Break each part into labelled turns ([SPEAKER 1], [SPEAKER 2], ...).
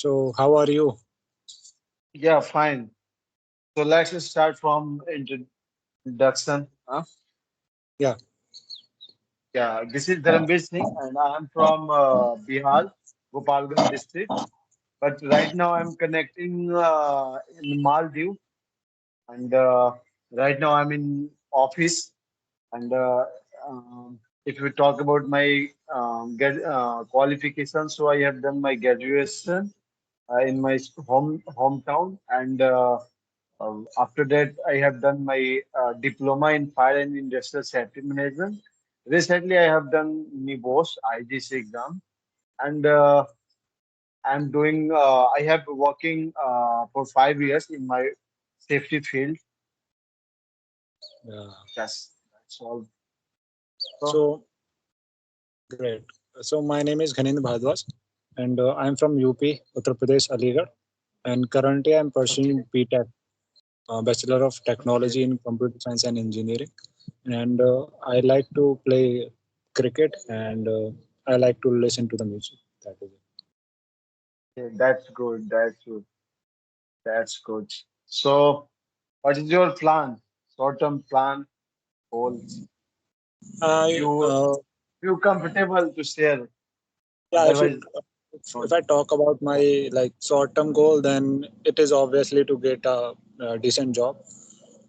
[SPEAKER 1] So, how are you?
[SPEAKER 2] Yeah, fine. So let's just start from introduction.
[SPEAKER 1] Yeah,
[SPEAKER 2] Yeah, this is Dharamveer Singh, and I am from Bihar, Gopalganj district. But right now I'm connecting in Maldives, and right now I'm in office. And if we talk about my qualifications, so I have done my graduation in my hometown, and after that, I have done my diploma in fire and industrial safety management. Recently, I have done NIBOS IGC exam, and I'm doing. I have working for 5 years in my safety field.
[SPEAKER 1] yeah.
[SPEAKER 2] That's all. So,
[SPEAKER 1] So, great. So, my name is Ghanendra Bhardwaj, and I'm from UP, Uttar Pradesh, Aligarh. And currently, I'm
[SPEAKER 2] okay,
[SPEAKER 1] pursuing BTech, Bachelor of
[SPEAKER 2] okay,
[SPEAKER 1] Technology in Computer Science and Engineering. And I like to play cricket, and I like to listen to the music. That is it.
[SPEAKER 2] yeah, that's good. That's good. That's good. So, what is your plan? Short-term plan, goals?
[SPEAKER 1] I
[SPEAKER 2] You you comfortable to share?
[SPEAKER 1] yeah, if it
[SPEAKER 2] Otherwise,
[SPEAKER 1] if
[SPEAKER 2] don't.
[SPEAKER 1] I talk about my like short term goal, then it is obviously to get a decent job.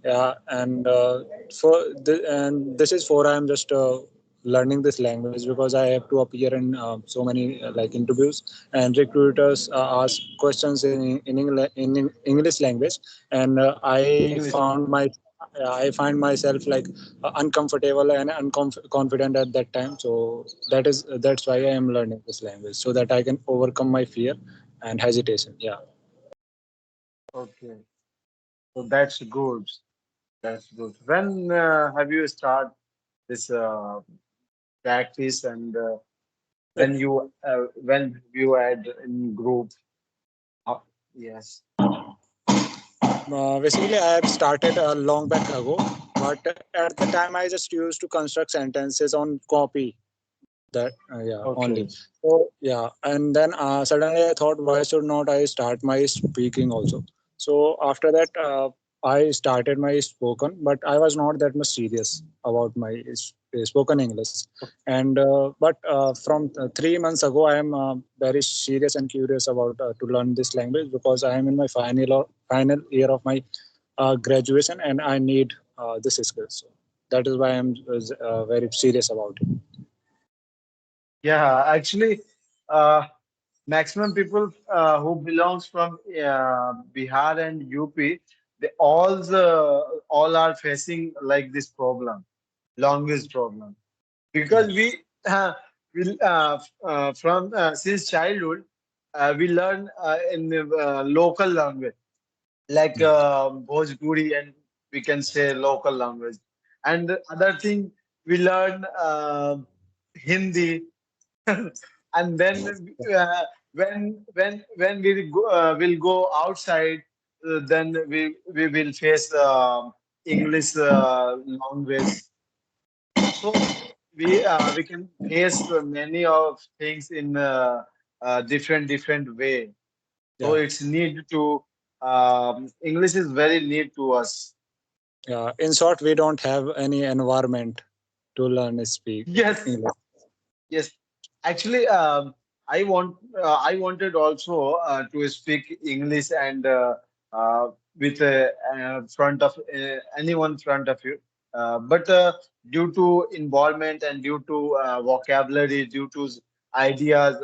[SPEAKER 1] Yeah, and and this is for I'm just learning this language because I have to appear in so many like interviews, and recruiters ask questions in English language, and
[SPEAKER 2] English.
[SPEAKER 1] I find myself like uncomfortable and confident at that time. So that's why I am learning this language so that I can overcome my fear and hesitation. Yeah.
[SPEAKER 2] Okay, so that's good. That's good. When have you start this practice and when you add in group? Uh, yes.
[SPEAKER 1] Basically, I have started a long back ago, but at the time I just used to construct sentences on copy that yeah only.
[SPEAKER 2] Okay.
[SPEAKER 1] So yeah, and then suddenly I thought, why should not I start my speaking also? So after that, I started my spoken, but I was not that much serious about my spoken English. And but from 3 months ago, I am very serious and curious about to learn this language because I am in my final year of my graduation, and I need this skill. So that is why I am very serious about it.
[SPEAKER 2] Yeah, actually, uh, maximum people who belongs from Bihar and UP, they all are facing like this problem, language problem, because
[SPEAKER 1] Yeah.
[SPEAKER 2] we from since childhood we learn in the local language like Bhojpuri, and we can say local language, and the other thing we learn Hindi. And then when will go outside, then we will face English language. So we can face many of things in different way. So
[SPEAKER 1] Yeah.
[SPEAKER 2] it's need to English is very need to us.
[SPEAKER 1] Yeah, in short, we don't have any environment to learn speak
[SPEAKER 2] Yes,
[SPEAKER 1] English.
[SPEAKER 2] yes. Actually, I wanted also to speak English and with front of anyone front of you. But due to involvement and due to vocabulary, due to ideas,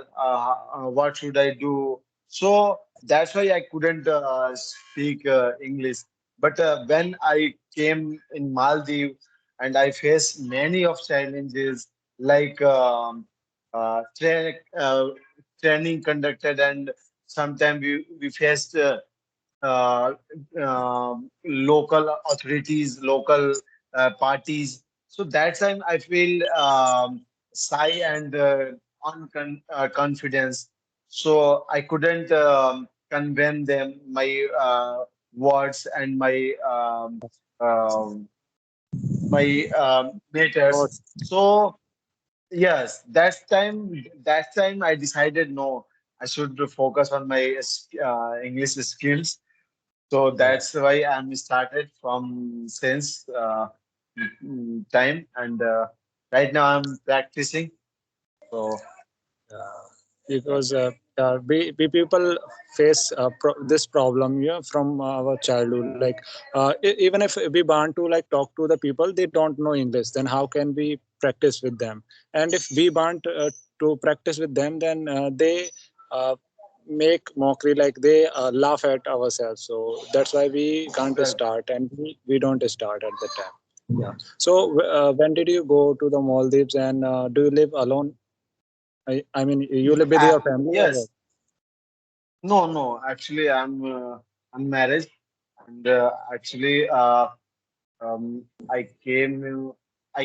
[SPEAKER 2] what should I do? So that's why I couldn't speak English. But when I came in Maldives and I faced many of challenges like training conducted, and sometimes we faced uh, local authorities, local parties. So that time I feel shy and confidence. So I couldn't convey them my words and my
[SPEAKER 1] Or
[SPEAKER 2] matters. So yes, that time I decided no. I should focus on my English skills. So
[SPEAKER 1] Yeah.
[SPEAKER 2] that's why I'm started from since time, and right now I'm practicing. So
[SPEAKER 1] Yeah, because we people face this problem, yeah, from our childhood. Like even if we want to like talk to the people, they don't know English. Then how can we practice with them? And if we want to practice with them, then they uh, make mockery, like they laugh at ourselves. So that's why we can't
[SPEAKER 2] well,
[SPEAKER 1] start, and we don't start at the time. Yeah. So when did you go to the Maldives, and do you live alone? I mean, you live with
[SPEAKER 2] yeah,
[SPEAKER 1] your family or what?
[SPEAKER 2] yes, no, no. Actually, I'm married, and actually, I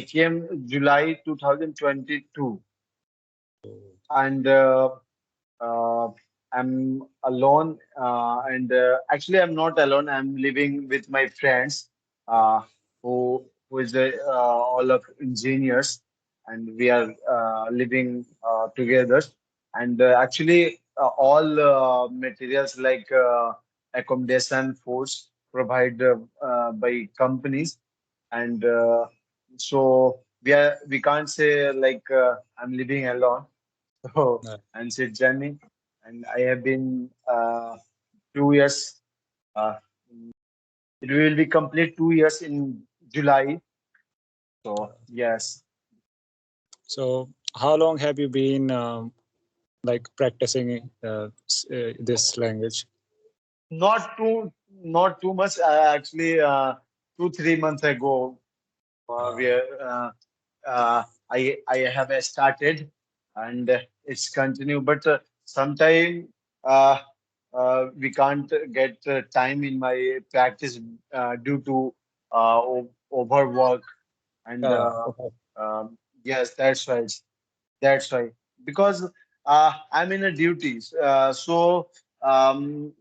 [SPEAKER 2] came July 2022, and uh, I'm alone. And actually, I'm not alone. I'm living with my friends, uh, who is all of engineers, and we are living together. And actually, all materials like accommodation, foods provided by companies, and we can't say like I'm living alone. So
[SPEAKER 1] No.
[SPEAKER 2] and said journey, and I have been 2 years. Uh, it will be complete 2 years in July. So yes,
[SPEAKER 1] So, how long have you been like practicing this language?
[SPEAKER 2] not too much. Actually, 2 3 months ago,
[SPEAKER 1] Uh,
[SPEAKER 2] where I have started, and it's continue. But sometime uh, we can't get time in my practice due to overwork, and
[SPEAKER 1] okay.
[SPEAKER 2] yes, that's right. That's right. Because I'm in a duties. So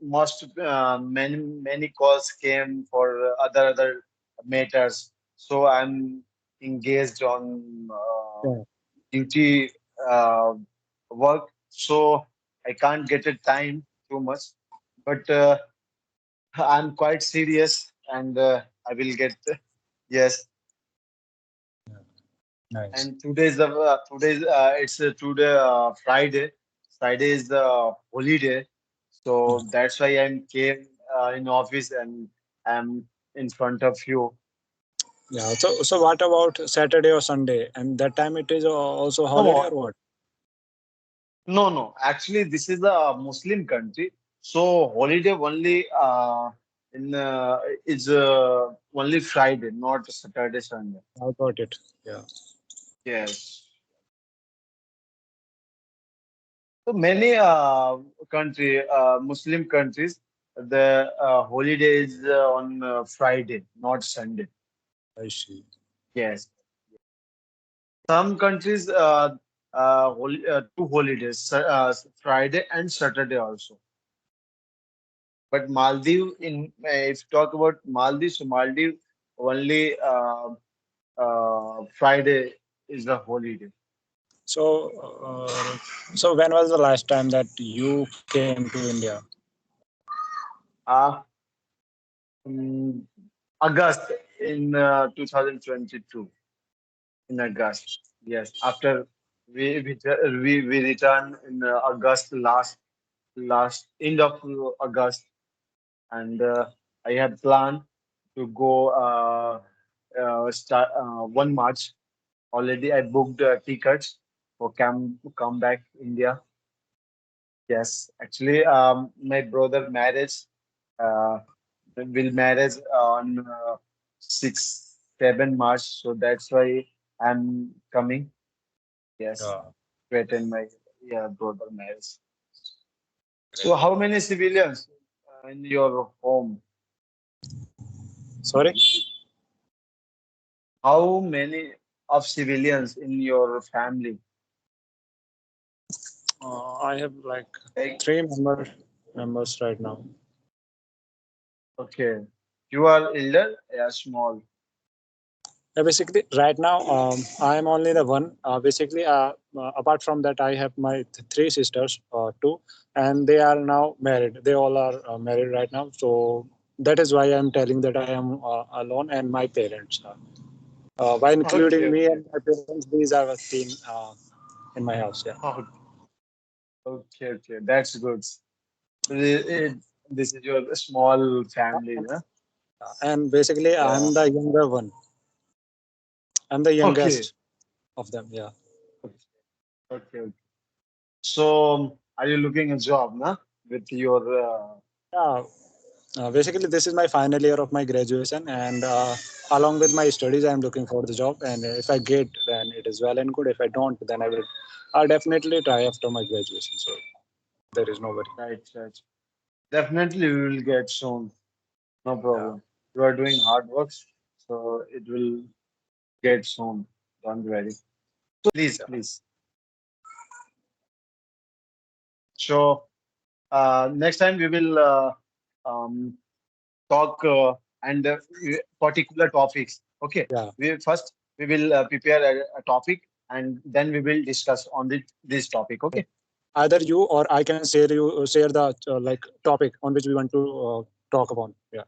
[SPEAKER 2] most many calls came for other matters. So I'm engaged on
[SPEAKER 1] Yeah.
[SPEAKER 2] duty uh, work. So I can't get a time too much. But I'm quite serious, and I will get yes.
[SPEAKER 1] Nice.
[SPEAKER 2] And today's it's today Friday. Friday is the holiday, so that's why I'm came in office, and I'm in front of you.
[SPEAKER 1] Yeah. So what about Saturday or Sunday? And that time it is also holiday or
[SPEAKER 2] No,
[SPEAKER 1] what?
[SPEAKER 2] no. Actually, this is a Muslim country, so holiday only in is only Friday, not Saturday, Sunday.
[SPEAKER 1] I got it. Yeah.
[SPEAKER 2] Yes. So many Muslim countries, the holiday is on Friday, not Sunday.
[SPEAKER 1] I see.
[SPEAKER 2] Yes. Some countries, two holidays, Friday and Saturday also. But Maldives, if you talk about Maldives, so Maldives only Friday is the holiday.
[SPEAKER 1] So, so when was the last time that you came to India?
[SPEAKER 2] Uh, mm, August in 2022. In August. Yes, after we return in August last end of August, and I had planned to go start 1 March. Already I booked tickets for come back India. Yes, actually, my brother marriage uh, will marriage on 6 7 March, so that's why I'm coming. Yes,
[SPEAKER 1] Yeah.
[SPEAKER 2] to attend my brother marriage. So, how many civilians in your home?
[SPEAKER 1] Sorry.
[SPEAKER 2] How many of civilians in your family?
[SPEAKER 1] I have like
[SPEAKER 2] Like,
[SPEAKER 1] three members right now.
[SPEAKER 2] okay, you are elder, yeah, small.
[SPEAKER 1] Basically, right now, I am only the one. Apart from that, I have my three sisters, two, and they are now married. They all are married right now. So that is why I am telling that I am alone, and my parents are. By
[SPEAKER 2] Okay,
[SPEAKER 1] including me
[SPEAKER 2] okay.
[SPEAKER 1] and my parents, these are a team in my house. Yeah.
[SPEAKER 2] Oh, okay, okay. That's good. This is your small family, huh?
[SPEAKER 1] And basically,
[SPEAKER 2] Yeah.
[SPEAKER 1] I'm the younger one. I'm the
[SPEAKER 2] Okay.
[SPEAKER 1] youngest of them. Yeah.
[SPEAKER 2] Okay. Okay. So, are you looking a job, na? With your
[SPEAKER 1] Yeah. Basically, this is my final year of my graduation, and along with my studies, I am looking for the job. And if I get, then it is well and good. If I don't, then I'll definitely try after my graduation. So there is no worry.
[SPEAKER 2] right, right. Definitely, we will get soon. No
[SPEAKER 1] Yeah.
[SPEAKER 2] problem. You are doing hard works, so it will get soon. Don't worry. Please,
[SPEAKER 1] Yeah.
[SPEAKER 2] please. So, next time we will um, talk and particular topics. Okay.
[SPEAKER 1] Yeah.
[SPEAKER 2] We will prepare a topic and then we will discuss on this topic. Okay.
[SPEAKER 1] Either you or I can share the like topic on which we want to talk about. Yeah.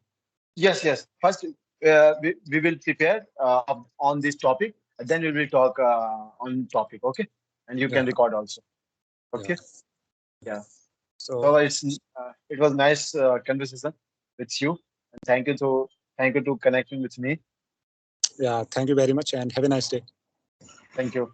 [SPEAKER 2] Yes, yes. First, we will prepare on this topic, and then we will talk on topic. Okay, and you
[SPEAKER 1] Yeah.
[SPEAKER 2] can record also.
[SPEAKER 1] Yeah.
[SPEAKER 2] Okay. Yeah.
[SPEAKER 1] So
[SPEAKER 2] So it was nice conversation with you, and thank you to connecting with me.
[SPEAKER 1] yeah. Thank you very much, and have a nice day.
[SPEAKER 2] Thank you.